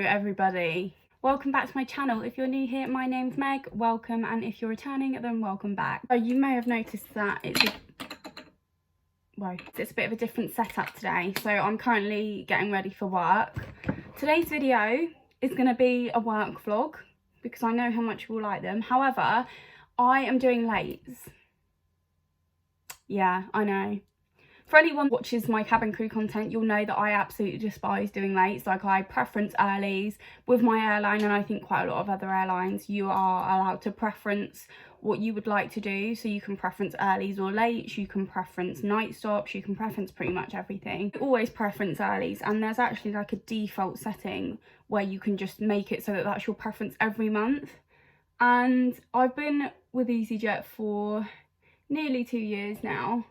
everybody, welcome back to my channel. If you're new here, my name's Meg, welcome, and if you're returning, then welcome back. So you may have noticed that it's a bit of a different setup today. So I'm currently getting ready for work. Today's video is going to be a work vlog because I know how much you will like them. However, I am doing lates. Yeah, I know. For anyone who watches my cabin crew content, you'll know that I absolutely despise doing lates. Like, I preference earlies with my airline, and I think quite a lot of other airlines, you are allowed to preference what you would like to do. So you can preference earlies or lates, you can preference night stops, you can preference pretty much everything. I always preference earlies, and there's actually like a default setting where you can just make it so that that's your preference every month. And I've been with EasyJet for nearly 2 years now,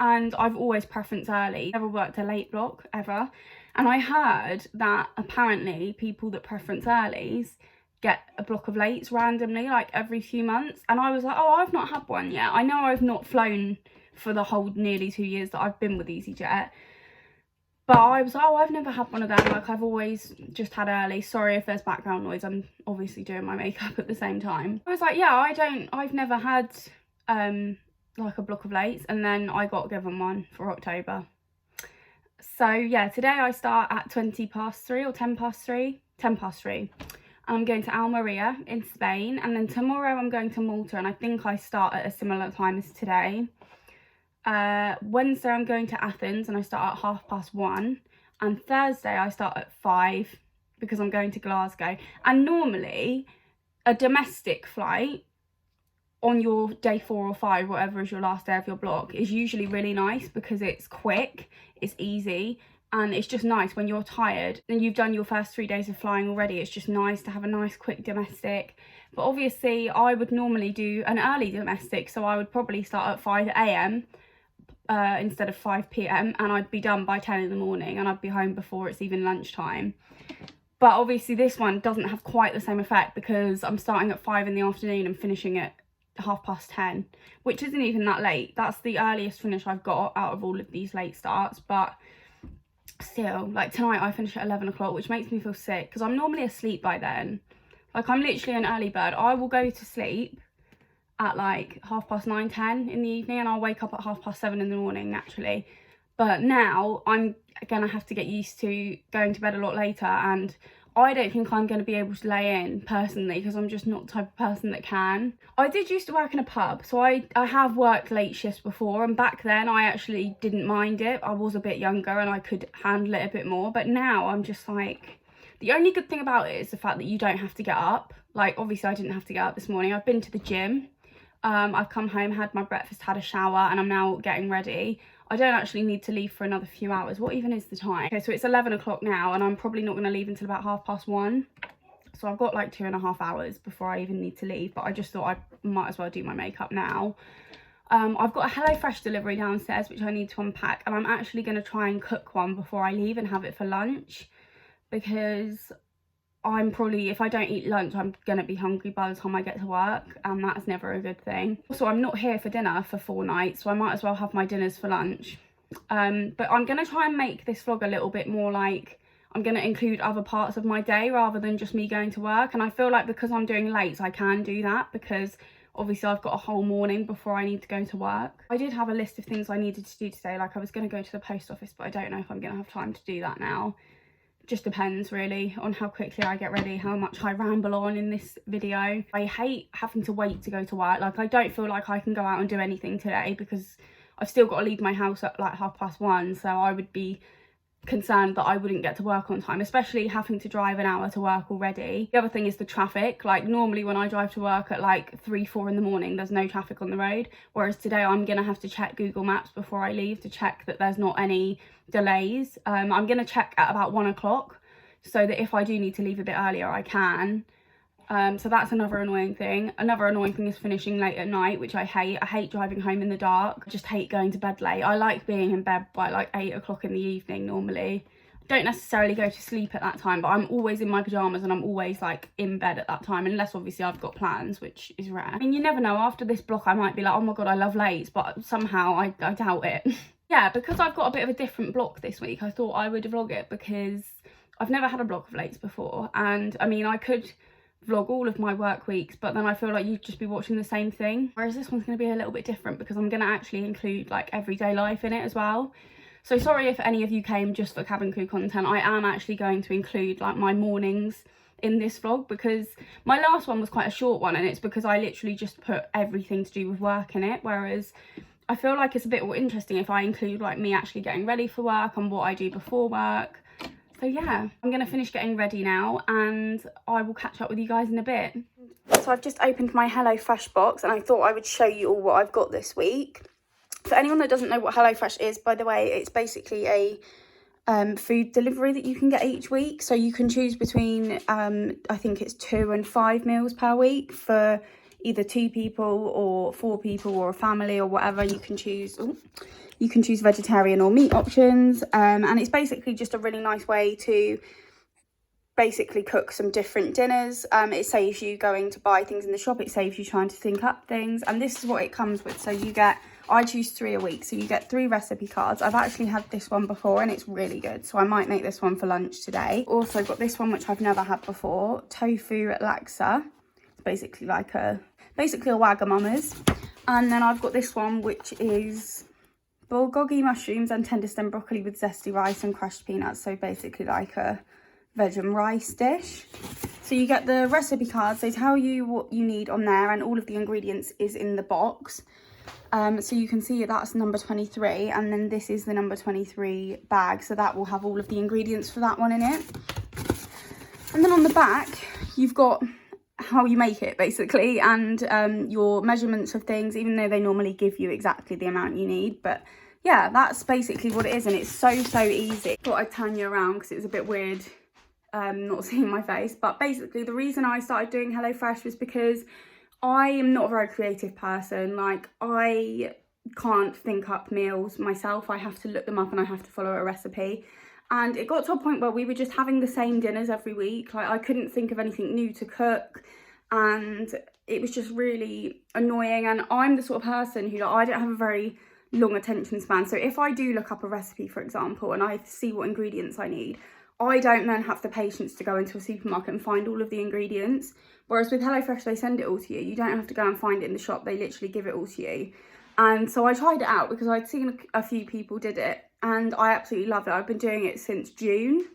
and I've always preferenced early, never worked a late block ever. And I heard that apparently people that preference earlies get a block of lates randomly, like every few months. And I was like, oh, I've not had one yet. I know I've not flown for the whole nearly 2 years that I've been with EasyJet, but I was like, oh, I've never had one of them. Like, I've always just had early. Sorry if there's background noise, I'm obviously doing my makeup at the same time. I was like, yeah, I've never had like a block of lates. And then I got given one for October. So yeah, today I start at 20 past 3 or 10 past 3. 10 past 3. And I'm going to Almeria in Spain, and then tomorrow I'm going to Malta, and I think I start at a similar time as today. Wednesday I'm going to Athens, and I start at 1:30, and Thursday I start at 5 because I'm going to Glasgow. And normally a domestic flight on your day 4 or 5, whatever is your last day of your block, is usually really nice because it's quick, it's easy, and it's just nice when you're tired and you've done your first 3 days of flying already. It's just nice to have a nice quick domestic. But obviously I would normally do an early domestic, so I would probably start at 5 AM instead of 5 PM, and I'd be done by 10 in the morning, and I'd be home before it's even lunchtime. But obviously this one doesn't have quite the same effect because I'm starting at 5 in the afternoon and finishing at 10:30, which isn't even that late. That's the earliest finish I've got out of all of these late starts. But still, like tonight I finish at 11 o'clock, which makes me feel sick because I'm normally asleep by then. Like, I'm literally an early bird. I will go to sleep at like 9:30, 10 in the evening, and I'll wake up at 7:30 in the morning naturally. But now I'm gonna have to get used to going to bed a lot later, and I don't think I'm going to be able to lay in personally because I'm just not the type of person that can. I did used to work in a pub, so I have worked late shifts before, and back then I actually didn't mind it. I was a bit younger and I could handle it a bit more, but now I'm just like, the only good thing about it is the fact that you don't have to get up. Like, obviously I didn't have to get up this morning. I've been to the gym, I've come home, had my breakfast, had a shower, and I'm now getting ready. I don't actually need to leave for another few hours. What even is the time? Okay, so it's 11 o'clock now, and I'm probably not going to leave until about 1:30. So I've got like 2.5 hours before I even need to leave, but I just thought I might as well do my makeup now. I've got a HelloFresh delivery downstairs, which I need to unpack, and I'm actually going to try and cook one before I leave and have it for lunch, because I'm probably, if I don't eat lunch, I'm going to be hungry by the time I get to work, and that's never a good thing. Also, I'm not here for dinner for 4 nights, so I might as well have my dinners for lunch. But I'm going to try and make this vlog a little bit more like, I'm going to include other parts of my day rather than just me going to work. And I feel like because I'm doing lates, I can do that because obviously I've got a whole morning before I need to go to work. I did have a list of things I needed to do today. Like, I was going to go to the post office, but I don't know if I'm going to have time to do that now. Just depends really on how quickly I get ready, how much I ramble on in this video. I hate having to wait to go to work. Like, I don't feel like I can go out and do anything today because I've still got to leave my house at like 1:30, so I would be concerned that I wouldn't get to work on time, especially having to drive an hour to work already. The other thing is the traffic. Like, normally when I drive to work at like 3, 4 in the morning, there's no traffic on the road, whereas today I'm gonna have to check Google Maps before I leave to check that there's not any delays. I'm gonna check at about 1 o'clock so that if I do need to leave a bit earlier, I can. So that's another annoying thing. Another annoying thing is finishing late at night, which I hate. I hate driving home in the dark. I just hate going to bed late. I like being in bed by like 8 o'clock in the evening normally. I don't necessarily go to sleep at that time, but I'm always in my pyjamas and I'm always like in bed at that time, unless obviously I've got plans, which is rare. I mean, you never know. After this block I might be like, oh my god, I love lates, but somehow I doubt it. Yeah, because I've got a bit of a different block this week, I thought I would vlog it because I've never had a block of lates before, and I mean, I could vlog all of my work weeks, but then I feel like you'd just be watching the same thing, whereas this one's going to be a little bit different because I'm going to actually include like everyday life in it as well. So sorry if any of you came just for cabin crew content. I am actually going to include like my mornings in this vlog, because my last one was quite a short one, and it's because I literally just put everything to do with work in it, whereas I feel like it's a bit more interesting if I include like me actually getting ready for work and what I do before work. So yeah, I'm going to finish getting ready now and I will catch up with you guys in a bit. So I've just opened my HelloFresh box and I thought I would show you all what I've got this week. For anyone that doesn't know what HelloFresh is, by the way, it's basically a food delivery that you can get each week. So you can choose between, I think it's 2 and 5 meals per week for either 2 people or 4 people or a family or whatever. You can choose. You can choose vegetarian or meat options, and it's basically just a really nice way to basically cook some different dinners. It saves you going to buy things in the shop, it saves you trying to think up things, and this is what it comes with. So you get, I choose 3 a week, so you get 3 recipe cards. I've actually had this one before and it's really good, so I might make this one for lunch today. Also got this one which I've never had before, tofu laksa. It's basically like a Wagamama's. And then I've got this one which is bulgogi mushrooms and tender stem broccoli with zesty rice and crushed peanuts. So basically like a veg and rice dish. So you get the recipe cards, they tell you what you need on there, and all of the ingredients is in the box. So you can see that's number 23, and then this is the number 23 bag, so that will have all of the ingredients for that one in it. And then on the back you've got how you make it basically, and your measurements of things, even though they normally give you exactly the amount you need. But yeah, that's basically what it is, and it's so easy. Thought I'd turn you around because it was a bit weird not seeing my face. But basically the reason I started doing HelloFresh was because I am not a very creative person. Like, I can't think up meals myself, I have to look them up and I have to follow a recipe. And it got to a point where we were just having the same dinners every week. Like, I couldn't think of anything new to cook, and it was just really annoying. And I'm the sort of person who, like, I don't have a very long attention span. So if I do look up a recipe, for example, and I see what ingredients I need, I don't then have the patience to go into a supermarket and find all of the ingredients. Whereas with HelloFresh, they send it all to you. You don't have to go and find it in the shop. They literally give it all to you. And so I tried it out because I'd seen a few people did it, and I absolutely love it. I've been doing it since June,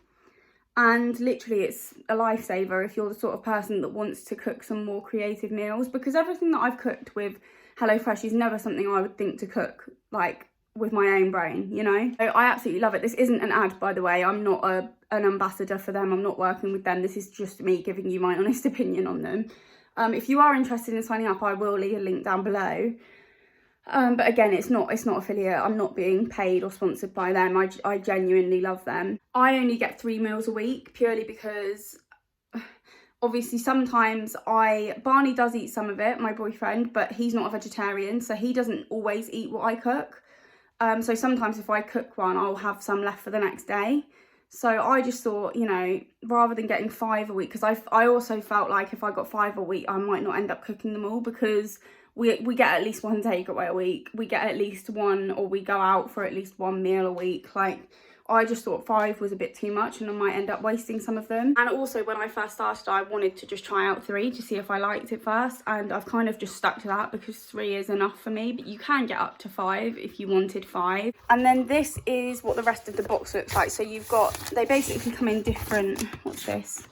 and literally it's a lifesaver if you're the sort of person that wants to cook some more creative meals, because everything that I've cooked with HelloFresh is never something I would think to cook like with my own brain, you know. So I absolutely love it. This isn't an ad, by the way. I'm not an ambassador for them. I'm not working with them. This is just me giving you my honest opinion on them. If you are interested in signing up, I will leave a link down below. But again, it's not affiliate. I'm not being paid or sponsored by them. I genuinely love them. I only get 3 meals a week purely because obviously sometimes Barney does eat some of it, my boyfriend, but he's not a vegetarian, so he doesn't always eat what I cook. So sometimes if I cook one, I'll have some left for the next day. So I just thought, you know, rather than getting 5 a week, because I also felt like if I got 5 a week, I might not end up cooking them all, because we get at least 1 takeaway a week. We get at least 1, or we go out for at least 1 meal a week. Like, I just thought 5 was a bit too much and I might end up wasting some of them. And also when I first started, I wanted to just try out 3 to see if I liked it first, and I've kind of just stuck to that because 3 is enough for me, but you can get up to 5 if you wanted 5. And then this is what the rest of the box looks like. So you've got, they basically come in different, what's this?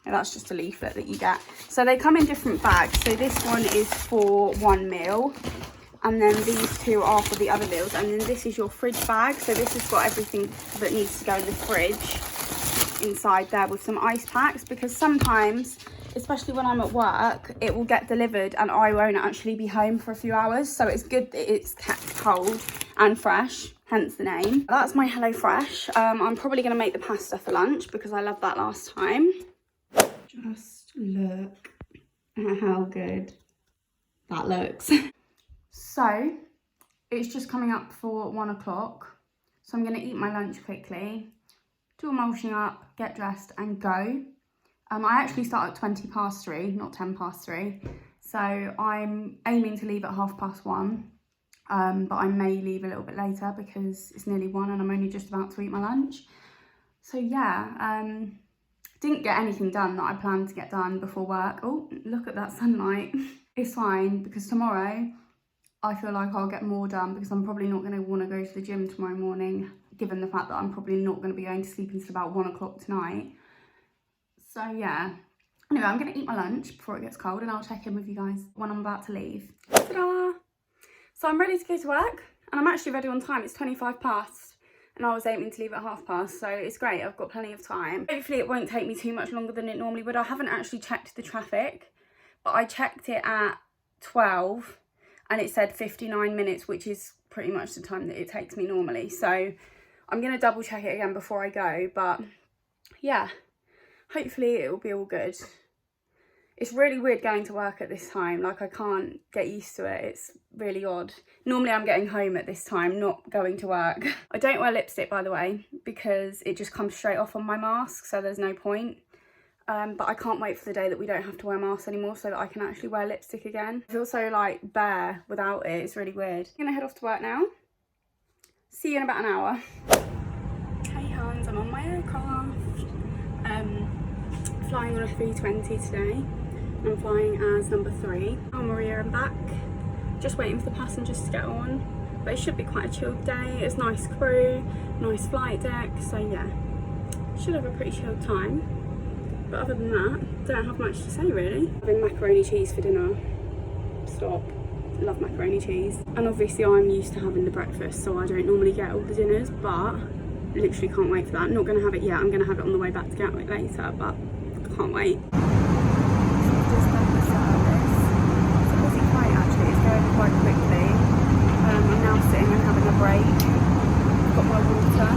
No, that's just a leaflet that you get. So they come in different bags. So this one is for 1 meal, and then these 2 are for the other meals, and then this is your fridge bag. So this has got everything that needs to go in the fridge inside there, with some ice packs, because sometimes, especially when I'm at work, it will get delivered and I won't actually be home for a few hours. So it's good that it's kept cold and fresh, hence the name. That's my HelloFresh. I'm probably going to make the pasta for lunch because I loved that last time. Just look at how good that looks. So it's just coming up for 1 o'clock. So I'm going to eat my lunch quickly, do a washing up, get dressed and go. I actually start at 3:20, not 3:10. So I'm aiming to leave at 1:30. But I may leave a little bit later because it's nearly 1 and I'm only just about to eat my lunch. So yeah, didn't get anything done that I planned to get done before work. Oh, look at that sunlight. It's fine because tomorrow I feel like I'll get more done because I'm probably not going to want to go to the gym tomorrow morning, given the fact that I'm probably not going to be going to sleep until about 1 o'clock tonight. So yeah. Anyway, I'm going to eat my lunch before it gets cold and I'll check in with you guys when I'm about to leave. Ta-da! So I'm ready to go to work and I'm actually ready on time. It's 25 past and I was aiming to leave at past 30, so it's great. I've got plenty of time. Hopefully it won't take me too much longer than it normally would. I haven't actually checked the traffic, but I checked it at 12 and it said 59 minutes, which is pretty much the time that it takes me normally. So I'm going to double check it again before I go, but yeah, hopefully it will be all good. It's really weird going to work at this time. Like, I can't get used to it. It's really odd. Normally I'm getting home at this time, not going to work. I don't wear lipstick, by the way, because it just comes straight off on my mask, so there's no point. But I can't wait for the day that we don't have to wear masks anymore so that I can actually wear lipstick again. I feel so like bare without it. It's really weird. I'm gonna head off to work now. See you in about an hour. Hey Hans, I'm on my aircraft. Flying on a 320 today. I'm flying as number 3. I'm Maria and back. Just waiting for the passengers to get on. But it should be quite a chilled day. It's nice crew, nice flight deck. So yeah, should have a pretty chilled time. But other than that, don't have much to say really. Having macaroni cheese for dinner. Stop. Love macaroni cheese. And obviously I'm used to having the breakfast, so I don't normally get all the dinners, but literally can't wait for that. Not going to have it yet. I'm going to have it on the way back to Gatwick later, but can't wait. Just done the service. It's a busy flight actually. It's going quite quickly. I'm now sitting and having a break. I've got my water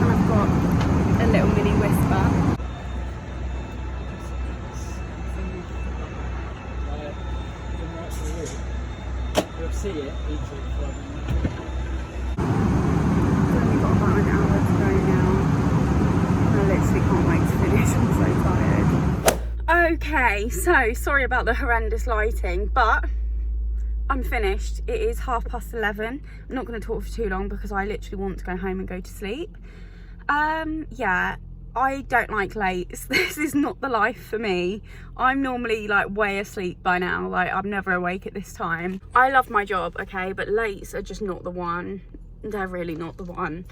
and I've got a little mini whisper. See it easily. Only got about an hour to go now. I literally can't wait to finish. I'm so tired. Okay, so sorry about the horrendous lighting, but I'm finished. It is 11:30. I'm not going to talk for too long because I literally want to go home and go to sleep. Yeah, I don't like lates. This is not the life for me. I'm normally like way asleep by now. Like, I'm never awake at this time. I love my job, okay, but lates are just not the one. They're really not the one.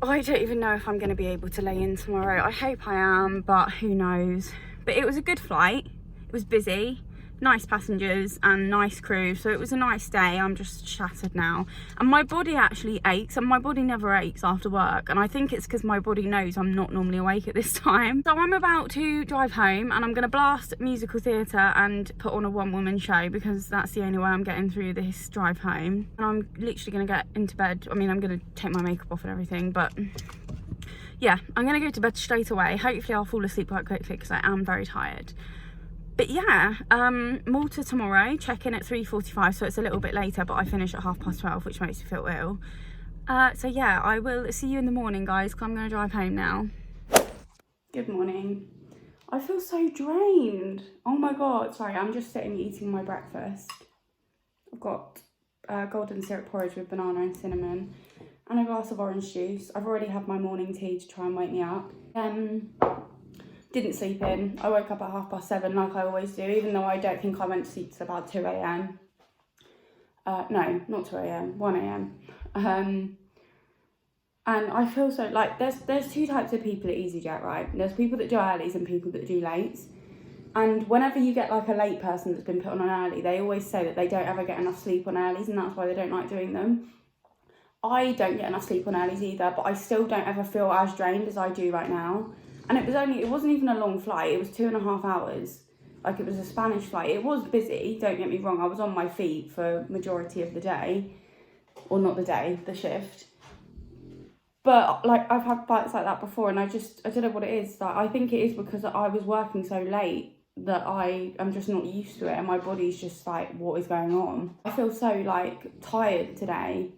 I don't even know if I'm going to be able to lay in tomorrow. I hope I am, but who knows. But it was a good flight. It was busy. Nice passengers and nice crew, so it was a nice day. I'm just shattered now and my body actually aches, and my body never aches after work, and I think it's because my body knows I'm not normally awake at this time. So I'm about to drive home and I'm going to blast musical theatre and put on a one-woman show because that's the only way I'm getting through this drive home. And I'm literally going to get into bed. I mean, I'm going to take my makeup off and everything, but yeah, I'm going to go to bed straight away. Hopefully I'll fall asleep quite quickly because I am very tired. But yeah, Malta tomorrow, check in at 3:45, so it's a little bit later, but I finish at 12:30, which makes me feel ill. So yeah, I will see you in the morning, guys, because I'm going to drive home now. Good morning. I feel so drained. Oh my God, sorry, I'm just sitting eating my breakfast. I've got golden syrup porridge with banana and cinnamon and a glass of orange juice. I've already had my morning tea to try and wake me up. Didn't sleep in. I woke up at 7:30 like I always do, even though I don't think I went to sleep till about 2 a.m. No, not 2 a.m, 1 a.m. And I feel so like there's two types of people at EasyJet, right? There's people that do earlies and people that do lates. And whenever you get like a late person that's been put on an early, they always say that they don't ever get enough sleep on earlies and that's why they don't like doing them. I don't get enough sleep on earlies either, but I still don't ever feel as drained as I do right now. And it wasn't even a long flight. It was 2.5 hours. Like, it was a Spanish flight. It was busy, don't get me wrong. I was on my feet for majority of the day. Or not the day, the shift. But like, I've had flights like that before and I don't know what it is. Like, I think it is because I was working so late that I'm just not used to it and my body's just like, what is going on? I feel so like tired today.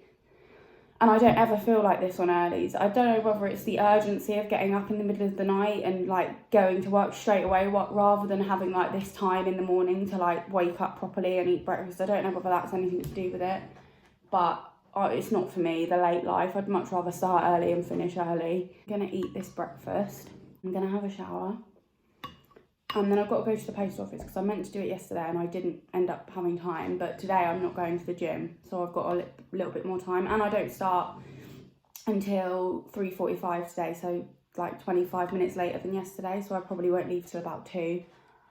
And I don't ever feel like this on earlies. I don't know whether it's the urgency of getting up in the middle of the night and like going to work straight away rather than having like this time in the morning to like wake up properly and eat breakfast. I don't know whether that's anything to do with it. But it's not for me, the late life. I'd much rather start early and finish early. I'm gonna eat this breakfast. I'm gonna have a shower. And then I've got to go to the post office because I meant to do it yesterday and I didn't end up having time. But today I'm not going to the gym, so I've got a little bit more time. And I don't start until 3:45 today, so like 25 minutes later than yesterday. So I probably won't leave till about 2.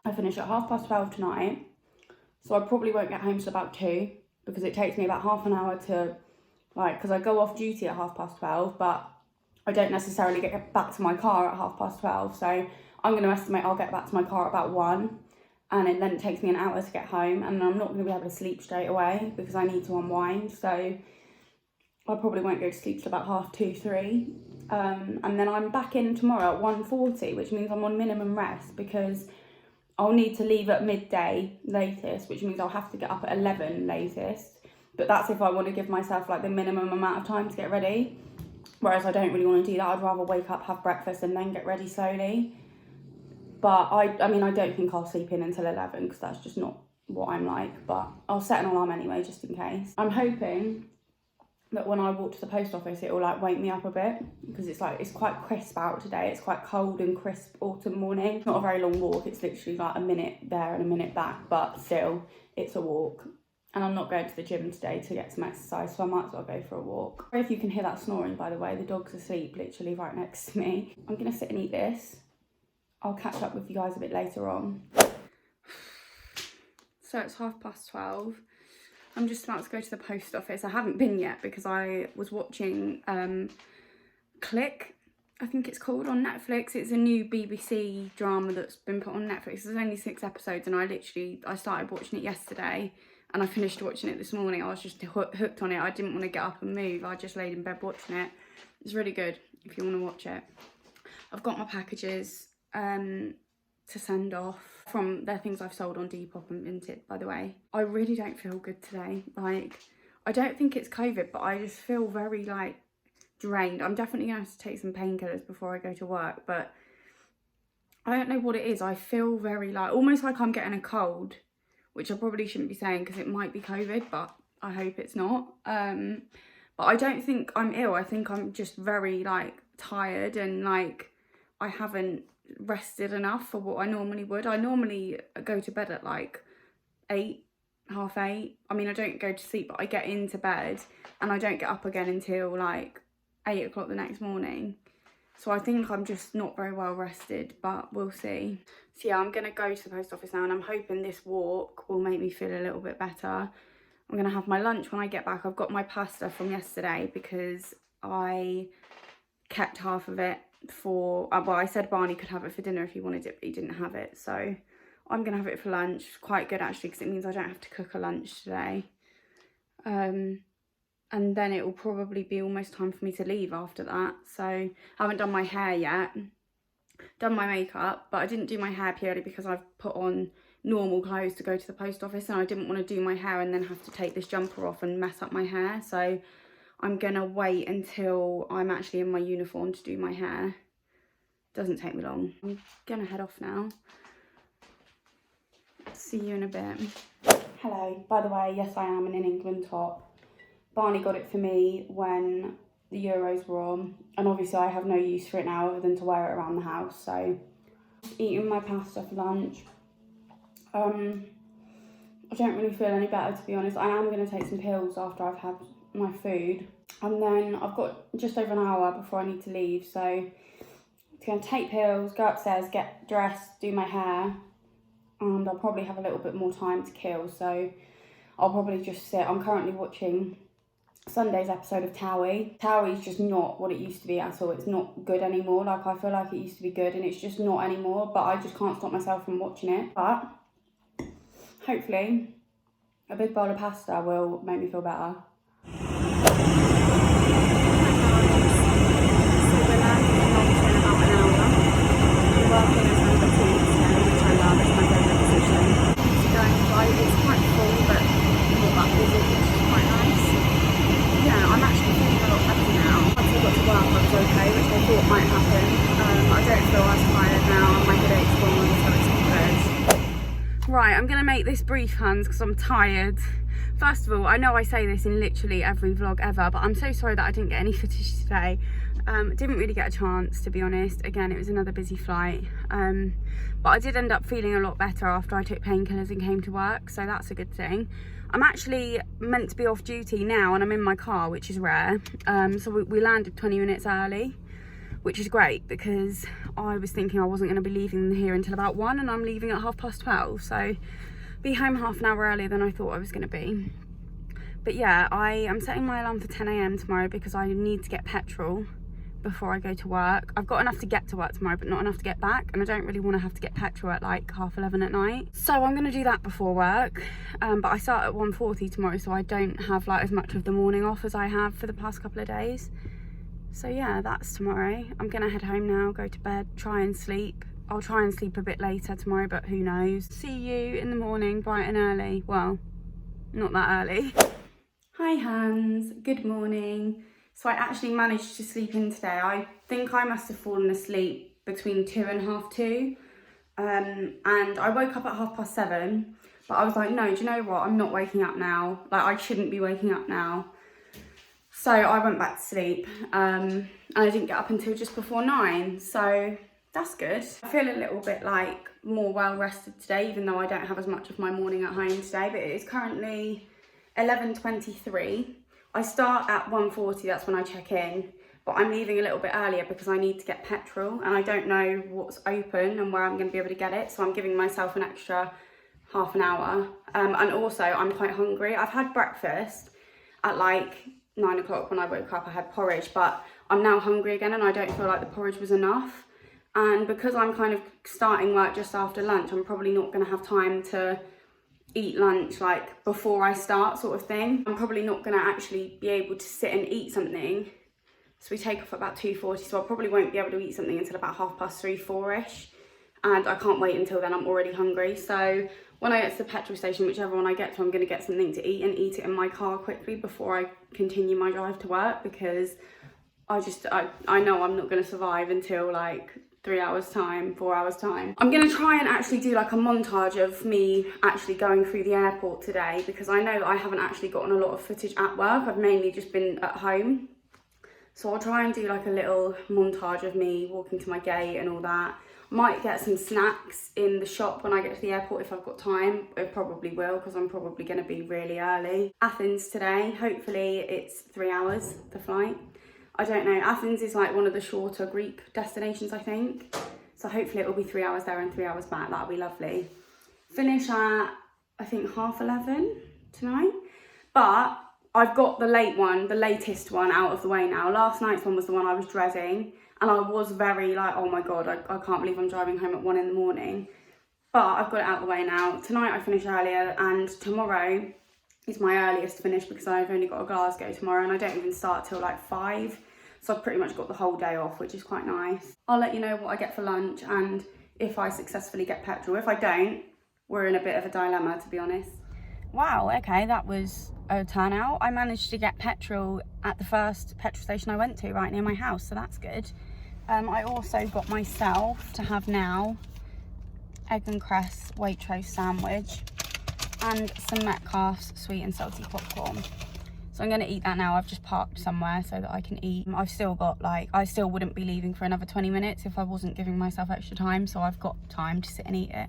I finish at 12:30 tonight, so I probably won't get home till about 2 because it takes me about half an hour to, like, because I go off duty at 12:30, but I don't necessarily get back to my car at 12:30. So I'm going to estimate I'll get back to my car at about 1, and then it takes me an hour to get home, and I'm not going to be able to sleep straight away because I need to unwind. So I probably won't go to sleep till about 2:30, 3. And then I'm back in tomorrow at 1:40, which means I'm on minimum rest because I'll need to leave at midday latest, which means I'll have to get up at 11 latest. But that's if I want to give myself like the minimum amount of time to get ready. Whereas I don't really want to do that. I'd rather wake up, have breakfast and then get ready slowly. But I mean, I don't think I'll sleep in until 11 because that's just not what I'm like. But I'll set an alarm anyway, just in case. I'm hoping that when I walk to the post office, it will like wake me up a bit because it's quite crisp out today. It's quite cold and crisp autumn morning. It's not a very long walk. It's literally like a minute there and a minute back, but still, it's a walk. And I'm not going to the gym today to get some exercise, so I might as well go for a walk. If you can hear that snoring, by the way, the dog's asleep literally right next to me. I'm gonna sit and eat this. I'll catch up with you guys a bit later on. So it's 12:30. I'm just about to go to the post office. I haven't been yet because I was watching Click, I think it's called, on Netflix. It's a new BBC drama that's been put on Netflix. There's only 6 episodes and I started watching it yesterday and I finished watching it this morning. I was just hooked on it. I didn't want to get up and move. I just laid in bed watching it. It's really good if you want to watch it. I've got my packages to send off from their things I've sold on Depop and Vinted, by the way. I really don't feel good today. Like, I don't think it's COVID, but I just feel very like drained. I'm definitely gonna have to take some painkillers before I go to work, but I don't know what it is. I feel very like, almost like I'm getting a cold, which I probably shouldn't be saying because it might be COVID, but I hope it's not. But I don't think I'm ill. I think I'm just very like tired and like I haven't rested enough for what I normally would. I normally go to bed at like 8, half 8. I mean, I don't go to sleep, but I get into bed and I don't get up again until like 8 o'clock the next morning. So I think I'm just not very well rested, but we'll see. So yeah, I'm gonna go to the post office now and I'm hoping this walk will make me feel a little bit better. I'm gonna have my lunch when I get back. I've got my pasta from yesterday because I kept half of it for, well, I said Barney could have it for dinner if he wanted it, but he didn't have it. So I'm gonna have it for lunch. Quite good actually, because it means I don't have to cook a lunch today. And then it will probably be almost time for me to leave after that. So I haven't done my hair yet, done my makeup, but I didn't do my hair purely because I've put on normal clothes to go to the post office and I didn't want to do my hair and then have to take this jumper off and mess up my hair. So I'm gonna wait until I'm actually in my uniform to do my hair. Doesn't take me long. I'm gonna head off now. See you in a bit. Hello, by the way, yes I am in an England top. Barney got it for me when the Euros were on, and obviously I have no use for it now other than to wear it around the house. So eating my pasta for lunch. I don't really feel any better, to be honest. I am going to take some pills after I've had my food, and then I've got just over an hour before I need to leave, so I'm going to take pills, go upstairs, get dressed, do my hair, and I'll probably have a little bit more time to kill, so I'll probably just sit. I'm currently watching Sunday's episode of Towie. Towie's just not what it used to be at all. It's not good anymore. Like, I feel like it used to be good and it's just not anymore, but I just can't stop myself from watching it. But hopefully a big bowl of pasta will make me feel better. It's quite full, but not that busy, which is quite nice. Yeah, I'm actually feeling a lot better now. Once I got to work, I was okay, which I thought might happen. I don't feel as tired now, and my headache's gone, so it's all good. Right, Right, I'm gonna make this brief, Hans, because I'm tired. First of all, I know I say this in literally every vlog ever, but I'm so sorry that I didn't get any footage today. Didn't really get a chance, to be honest. Again, it was another busy flight. But I did end up feeling a lot better after I took painkillers and came to work, so that's a good thing. I'm actually meant to be off duty now, and I'm in my car, which is rare. So we landed 20 minutes early, which is great because I was thinking I wasn't going to be leaving here until about 1, and I'm leaving at 12:30. So be home half an hour earlier than I thought I was going to be. But yeah, I am setting my alarm for 10 AM tomorrow because I need to get petrol before I go to work. I've got enough to get to work tomorrow, but not enough to get back, and I don't really want to have to get petrol at like 11:30 at night. So I'm going to do that before work, but I start at 1:40 tomorrow, so I don't have like as much of the morning off as I have for the past couple of days. So yeah, that's tomorrow. I'm going to head home now, go to bed, try and sleep. I'll try and sleep a bit later tomorrow, but who knows. See you in the morning, bright and early. Well, not that early. Hi Hans, good morning. So I actually managed to sleep in today. I think I must have fallen asleep between 2 and half 2. And I woke up at 7:30, but I was like, no, do you know what? I'm not waking up now. Like, I shouldn't be waking up now. So I went back to sleep, and I didn't get up until just before 9. So that's good. I feel a little bit like more well rested today, even though I don't have as much of my morning at home today, but it is currently 11:23. I start at 1:40, that's when I check in, but I'm leaving a little bit earlier because I need to get petrol, and I don't know what's open and where I'm going to be able to get it, so I'm giving myself an extra half an hour. And also, I'm quite hungry. I've had breakfast at like 9 o'clock when I woke up. I had porridge, but I'm now hungry again, and I don't feel like the porridge was enough. And because I'm kind of starting work just after lunch, I'm probably not going to have time to eat lunch like before I start, sort of thing. I'm probably not going to actually be able to sit and eat something. So we take off at about 2:40, so I probably won't be able to eat something until about 3:30, 4ish. And I can't wait until then. I'm already hungry. So when I get to the petrol station, whichever one I get to, I'm going to get something to eat and eat it in my car quickly before I continue my drive to work, because I know I'm not going to survive until like 3 hours time, 4 hours time. I'm going to try and actually do like a montage of me actually going through the airport today, because I know that I haven't actually gotten a lot of footage at work. I've mainly just been at home. So I'll try and do like a little montage of me walking to my gate and all that. Might get some snacks in the shop when I get to the airport if I've got time. I probably will, because I'm probably going to be really early. Athens today, hopefully it's 3 hours, the flight. I don't know, Athens is like one of the shorter Greek destinations, I think. So hopefully it'll be 3 hours there and 3 hours back. That'll be lovely. Finish at, I think, 11:30 tonight. But I've got the latest one out of the way now. Last night's one was the one I was dreading. And I was very like, oh my God, I can't believe I'm driving home at 1 in the morning. But I've got it out of the way now. Tonight I finish earlier, and tomorrow is my earliest finish because I've only got a Glasgow tomorrow, and I don't even start till like 5. So I've pretty much got the whole day off, which is quite nice. I'll let you know what I get for lunch and if I successfully get petrol. If I don't, we're in a bit of a dilemma, to be honest. Wow, okay, that was a turnout. I managed to get petrol at the first petrol station I went to right near my house, so that's good. I also got myself to have now egg and cress Waitrose sandwich and some Metcalfe's sweet and salty popcorn. So I'm going to eat that now. I've just parked somewhere so that I can eat. I've still got I still wouldn't be leaving for another 20 minutes if I wasn't giving myself extra time, so I've got time to sit and eat it.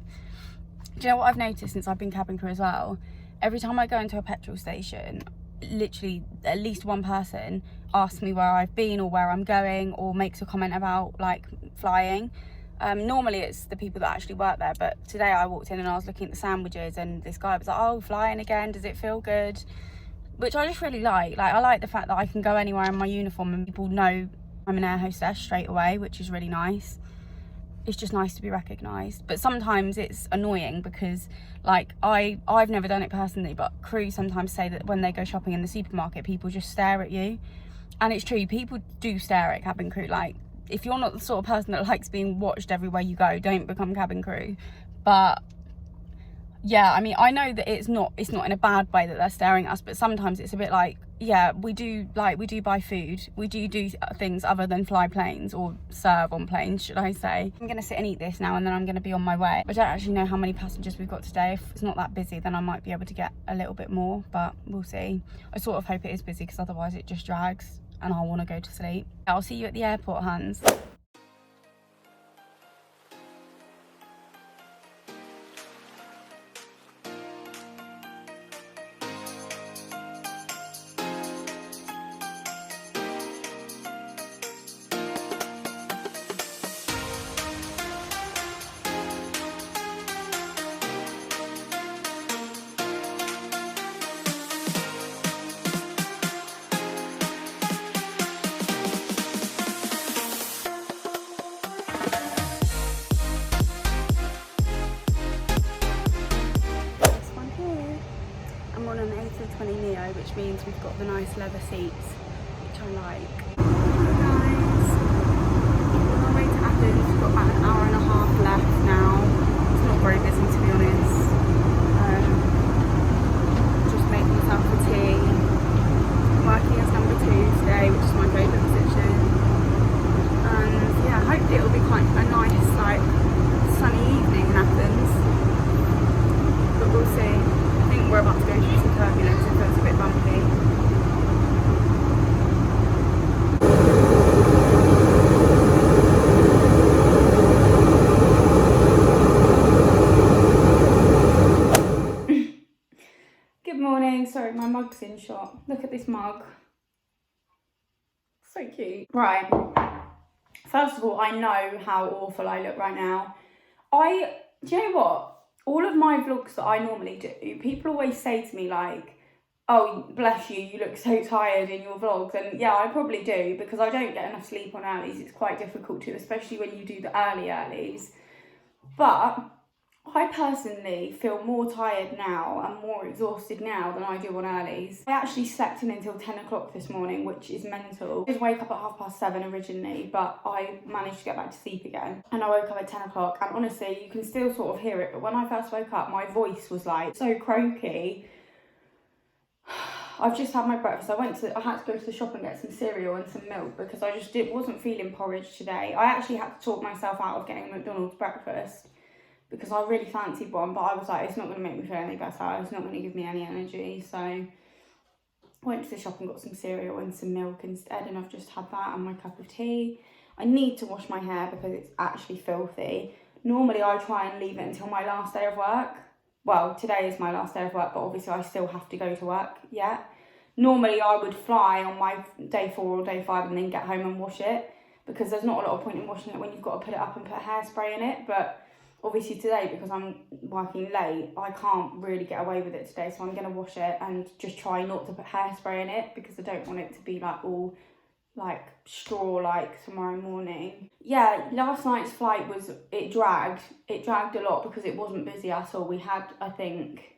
Do you know what I've noticed since I've been cabin crew as well? Every time I go into a petrol station, literally at least one person asks me where I've been or where I'm going, or makes a comment about like flying. Normally it's the people that actually work there, but today I walked in and I was looking at the sandwiches, and this guy was like, oh, flying again, does it feel good? Which I just really like. I like the fact that I can go anywhere in my uniform and people know I'm an air hostess straight away, which is really nice. It's just nice to be recognised. But sometimes it's annoying because like I've never done it personally, but crew sometimes say that when they go shopping in the supermarket, people just stare at you. And it's true, people do stare at cabin crew. Like, if you're not the sort of person that likes being watched everywhere you go, don't become cabin crew. But yeah, I mean, I know that it's not in a bad way that they're staring at us, but sometimes it's a bit like, yeah, we do buy food, we do things other than fly planes or serve on planes, should I say. I'm gonna sit and eat this now, and then I'm gonna be on my way. I don't actually know how many passengers we've got today. If it's not that busy, then I might be able to get a little bit more, but we'll see. I sort of hope it is busy, because otherwise it just drags and I'll want to go to sleep. I'll see you at the airport, Hans. I'm on an A320 Neo, which means we've got the nice leather seats, which I like. Hi guys, we're on our way to Athens. We've got about an hour and a half left now. It's not very busy, to be honest. Just making myself a tea. Working as number 2 today, which is my favourite position. And yeah, hopefully it'll be quite a nice, like, sunny evening in Athens. But we'll see. We're about to go through some turbulence, so it's a bit bumpy. Good morning. Sorry, my mug's in shot. Look at this mug. So cute. Right. First of all, I know how awful I look right now. Do you know what? All of my vlogs that I normally do, people always say to me like, oh, bless you, you look so tired in your vlogs. And yeah, I probably do, because I don't get enough sleep on earlies. It's quite difficult to, especially when you do the earlies. But I personally feel more tired now and more exhausted now than I do on earlies. I actually slept in until 10 o'clock this morning, which is mental. I did wake up at 7:30 originally, but I managed to get back to sleep again. And I woke up at 10 o'clock, and honestly, you can still sort of hear it, but when I first woke up, my voice was like so croaky. I've just had my breakfast. I had to go to the shop and get some cereal and some milk, because I just wasn't feeling porridge today. I actually had to talk myself out of getting a McDonald's breakfast, because I really fancied one, but I was like, it's not going to make me feel any better. It's not going to give me any energy. So I went to the shop and got some cereal and some milk instead, and I've just had that and my cup of tea. I need to wash my hair because it's actually filthy. Normally I try and leave it until my last day of work. Well, today is my last day of work, but obviously I still have to go to work yet. Normally I would fly on my day 4 or day 5 and then get home and wash it, because there's not a lot of point in washing it when you've got to put it up and put hairspray in it. But obviously today, because I'm working late, I can't really get away with it today, so I'm going to wash it and just try not to put hairspray in it, because I don't want it to be like all like straw like tomorrow morning. Yeah, last night's flight it dragged a lot because it wasn't busy at all. We had, I think,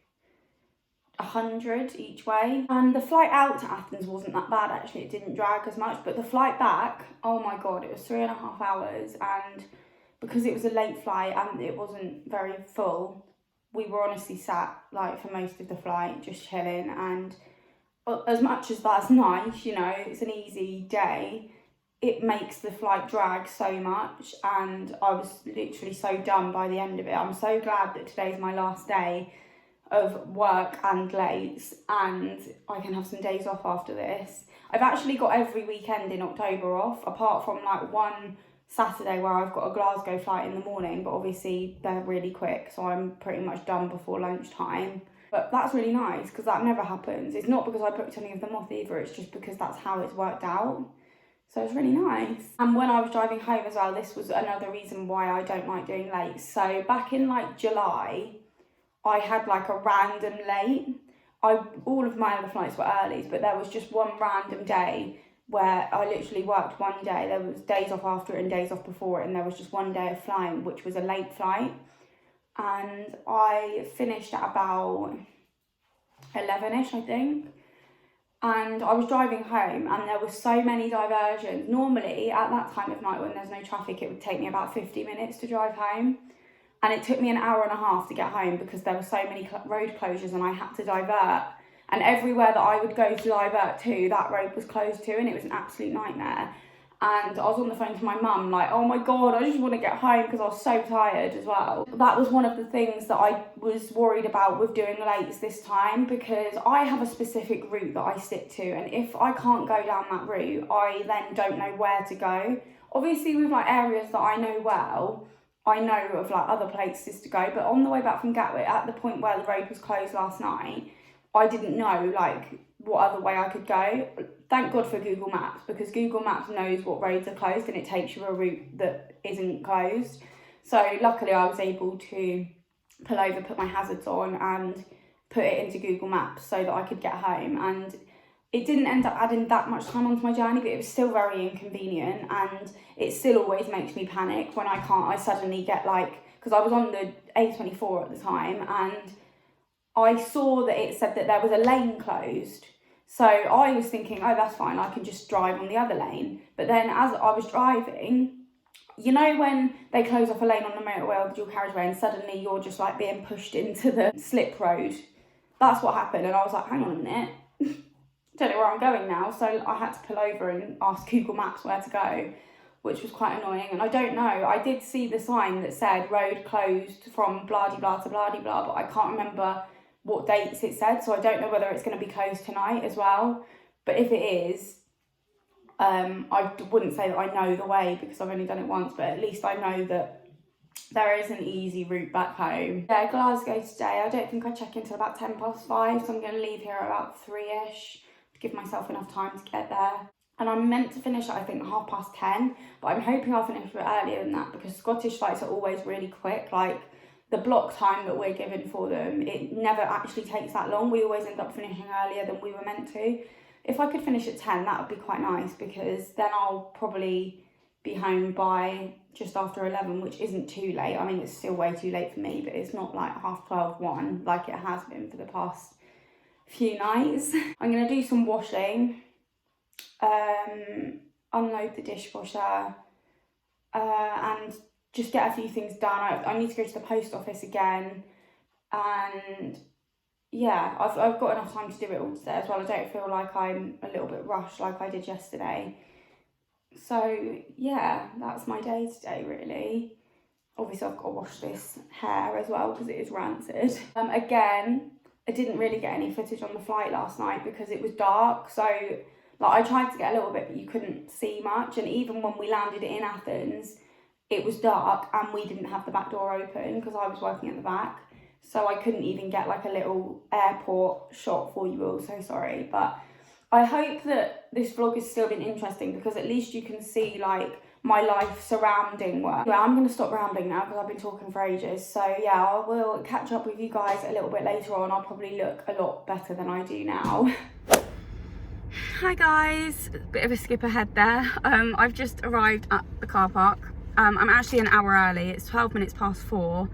100 each way, and the flight out to Athens wasn't that bad actually. It didn't drag as much, but the flight back, oh my god, it was 3.5 hours, and because it was a late flight and it wasn't very full, we were honestly sat like for most of the flight just chilling. And as much as that's nice, you know, it's an easy day, it makes the flight drag so much, and I was literally so done by the end of it. I'm so glad that today's my last day of work and lates, and I can have some days off after this. I've actually got every weekend in October off, apart from like one Saturday where I've got a Glasgow flight in the morning, but obviously they're really quick, so I'm pretty much done before lunchtime. But that's really nice, because that never happens. It's not because I booked any of them off either, it's just because that's how it's worked out. So it's really nice. And when I was driving home as well, this was another reason why I don't like doing late. So back in like July, I had like a random late. All of my other flights were earlies, but there was just one random day where I literally worked one day. There was days off after it and days off before it, and there was just one day of flying, which was a late flight. And I finished at about 11ish, I think. And I was driving home, and there were so many diversions. Normally, at that time of night when there's no traffic, it would take me about 50 minutes to drive home. and it took me an hour and a half to get home because there were so many road closures and I had to divert. And everywhere that I would go to divert to, that road was closed to, and it was an absolute nightmare. And I was on the phone to my mum like, oh my God, I just want to get home because I was so tired as well. That was one of the things that I was worried about with doing lates this time, because I have a specific route that I stick to, and if I can't go down that route, I then don't know where to go. Obviously with like areas that I know well, I know of like other places to go, but on the way back from Gatwick, at the point where the road was closed last night, I didn't know like what other way I could go. Thank God for Google Maps, because Google Maps knows what roads are closed and it takes you a route that isn't closed. So luckily I was able to pull over, put my hazards on and put it into Google Maps so that I could get home. And it didn't end up adding that much time onto my journey, but it was still very inconvenient, and it still always makes me panic when I suddenly get like, because I was on the A24 at the time and I saw that it said that there was a lane closed. So I was thinking, oh, that's fine, I can just drive on the other lane. But then as I was driving, you know when they close off a lane on the motorway or the dual carriageway and suddenly you're just like being pushed into the slip road? That's what happened, and I was like, hang on a minute, don't know where I'm going now. So I had to pull over and ask Google Maps where to go, which was quite annoying. And I don't know, I did see the sign that said road closed from blah-de-blah to blah-de-blah, but I can't remember what dates it said, so I don't know whether it's going to be closed tonight as well. But if it is, I wouldn't say that I know the way because I've only done it once, but at least I know that there is an easy route back home. Yeah, Glasgow today. I don't think I check in until about 5:10, so I'm going to leave here at about 3ish to give myself enough time to get there. And I'm meant to finish at I think 10:30, but I'm hoping I'll finish a bit earlier than that, because Scottish flights are always really quick. Like, the block time that we're given for them, it never actually takes that long. We always end up finishing earlier than we were meant to. If I could finish at 10, that would be quite nice, because then I'll probably be home by just after 11, which isn't too late. I mean, it's still way too late for me, but it's not like 12:30, 1 like it has been for the past few nights. I'm going to do some washing, unload the dishwasher, and just get a few things done. I need to go to the post office again, and yeah, I've got enough time to do it all today as well. I don't feel like I'm a little bit rushed like I did yesterday. So yeah, that's my day today really. Obviously I've got to wash this hair as well because it is rancid. Again, I didn't really get any footage on the flight last night because it was dark, so like I tried to get a little bit but you couldn't see much, and even when we landed in Athens, it was dark and we didn't have the back door open because I was working at the back. So I couldn't even get like a little airport shot for you all, so sorry. But I hope that this vlog has still been interesting, because at least you can see like my life surrounding work. Yeah, I'm going to stop rambling now because I've been talking for ages. So yeah, I will catch up with you guys a little bit later on. I'll probably look a lot better than I do now. Hi guys, bit of a skip ahead there. I've just arrived at the car park. I'm actually an hour early. It's 12 minutes past 4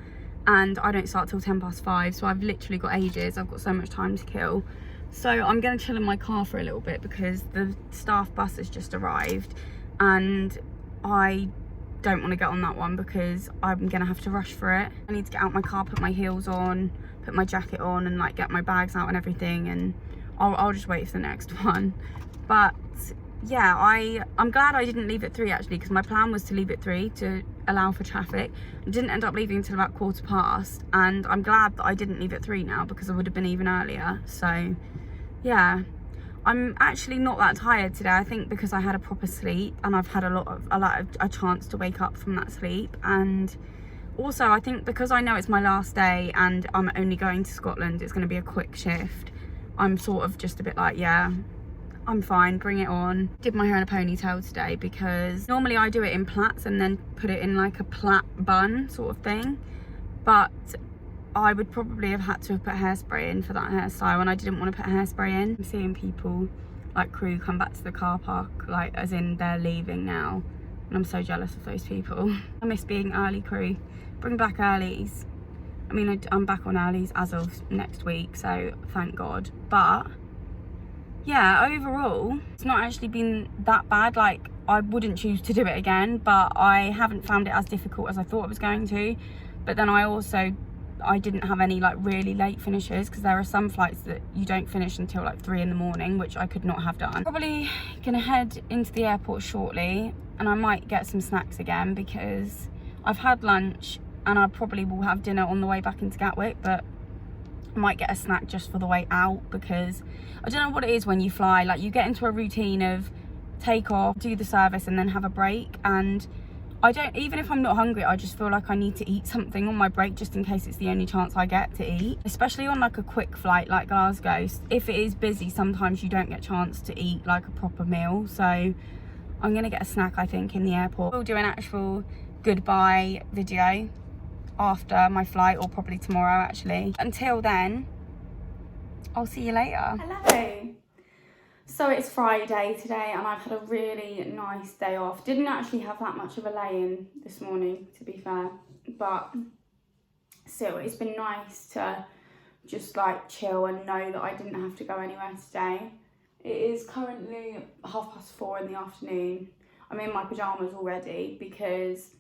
and I don't start till 5:10, so I've literally got ages. I've got so much time to kill. So I'm going to chill in my car for a little bit because the staff bus has just arrived and I don't want to get on that one because I'm going to have to rush for it. I need to get out my car, put my heels on, put my jacket on and like get my bags out and everything, and I'll just wait for the next one. But yeah, I'm glad I didn't leave at 3 actually, because my plan was to leave at 3 to allow for traffic. I didn't end up leaving until about 15:15, and I'm glad that I didn't leave at 3 now because I would have been even earlier. So yeah, I'm actually not that tired today. I think because I had a proper sleep and I've had a chance to wake up from that sleep, and also I think because I know it's my last day and I'm only going to Scotland, it's going to be a quick shift. I'm sort of just a bit like, yeah, I'm fine, bring it on. Did my hair in a ponytail today because normally I do it in plaits and then put it in like a plait bun sort of thing, but I would probably have had to have put hairspray in for that hairstyle and I didn't want to put hairspray in. I'm seeing people like crew come back to the car park, like as in they're leaving now, and I'm so jealous of those people. I miss being early crew. Bring back earlies. I mean, I'm back on earlies as of next week, so thank God. But yeah, overall, it's not actually been that bad. Like, I wouldn't choose to do it again, but I haven't found it as difficult as I thought it was going to, But then I didn't have any like really late finishes, because there are some flights that you don't finish until like 3 in the morning, which I could not have done. Probably gonna head into the airport shortly, and I might get some snacks again because I've had lunch, and I probably will have dinner on the way back into Gatwick, but I might get a snack just for the way out, because I don't know what it is when you fly, like you get into a routine of take off, do the service, and then have a break, and I don't, even if I'm not hungry, I just feel like I need to eat something on my break, just in case it's the only chance I get to eat, especially on like a quick flight like Glasgow. If it is busy, sometimes you don't get a chance to eat like a proper meal, so I'm gonna get a snack, I think, in the airport. We'll do an actual goodbye video after my flight, or probably tomorrow actually. Until then, I'll see you later. Hello. So it's Friday today, and I've had a really nice day off. Didn't actually have that much of a lay-in this morning, to be fair, but still, it's been nice to just like chill and know that I didn't have to go anywhere today. It is currently 4:30 in the afternoon. I'm in my pyjamas already because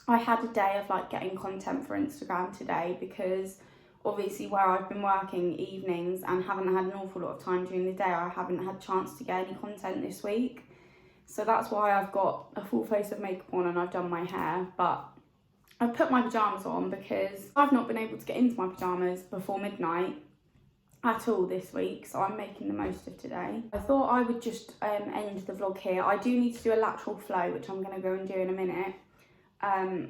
I had a day of like getting content for Instagram today, because obviously where I've been working evenings and haven't had an awful lot of time during the day, I haven't had a chance to get any content this week. So that's why I've got a full face of makeup on and I've done my hair, but I've put my pyjamas on because I've not been able to get into my pyjamas before midnight at all this week, so I'm making the most of today. I thought I would just end the vlog here. I do need to do a lateral flow, which I'm going to go and do in a minute.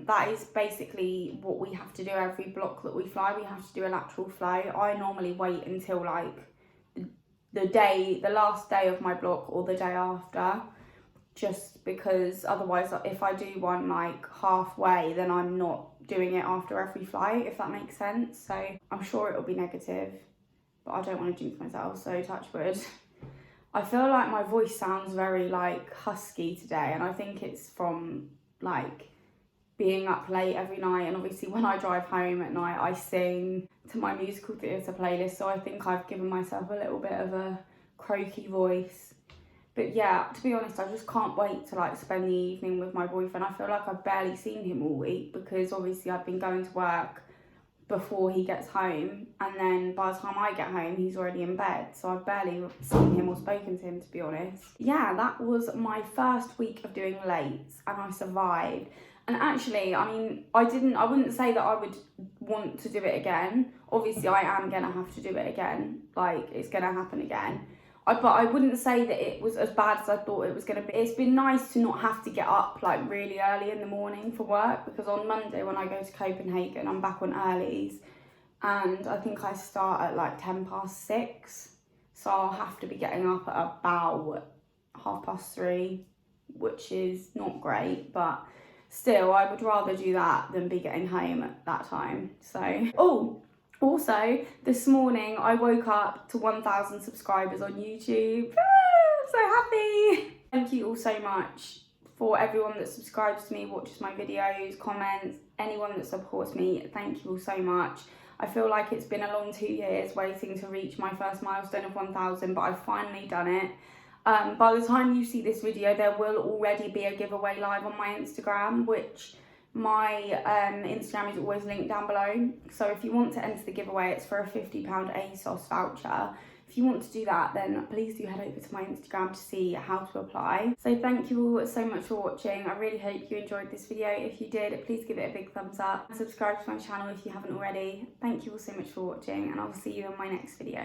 That is basically what we have to do every block that we fly. We have to do a lateral flow. I normally wait until like the last day of my block or the day after, just because otherwise if I do one like halfway, then I'm not doing it after every flight, if that makes sense. So I'm sure it'll be negative, but I don't want to jinx myself, so touch wood. I feel like my voice sounds very like husky today, and I think it's from like being up late every night, and obviously when I drive home at night I sing to my musical theatre playlist, so I think I've given myself a little bit of a croaky voice. But yeah, to be honest, I just can't wait to like spend the evening with my boyfriend. I feel like I've barely seen him all week, because obviously I've been going to work before he gets home, and then by the time I get home he's already in bed, so I've barely seen him or spoken to him, to be honest. Yeah, that was my first week of doing lates, and I survived. And actually, I mean, I wouldn't say that I would want to do it again. Obviously, I am going to have to do it again. Like, it's going to happen again. But I wouldn't say that it was as bad as I thought it was going to be. It's been nice to not have to get up, like, really early in the morning for work. Because on Monday, when I go to Copenhagen, I'm back on earlies. And I think I start at, like, 6:10. So I'll have to be getting up at about 3:30, which is not great, but still, I would rather do that than be getting home at that time. So, also, this morning I woke up to 1,000 subscribers on YouTube. I'm so happy. Thank you all so much for everyone that subscribes to me, watches my videos, comments, anyone that supports me. Thank you all so much. I feel like it's been a long 2 years waiting to reach my first milestone of 1,000, but I've finally done it. By the time you see this video, there will already be a giveaway live on my Instagram, which my Instagram is always linked down below. So if you want to enter the giveaway, it's for a £50 ASOS voucher. If you want to do that, then please do head over to my Instagram to see how to apply. So thank you all so much for watching. I really hope you enjoyed this video. If you did, please give it a big thumbs up and subscribe to my channel if you haven't already. Thank you all so much for watching, and I'll see you in my next video.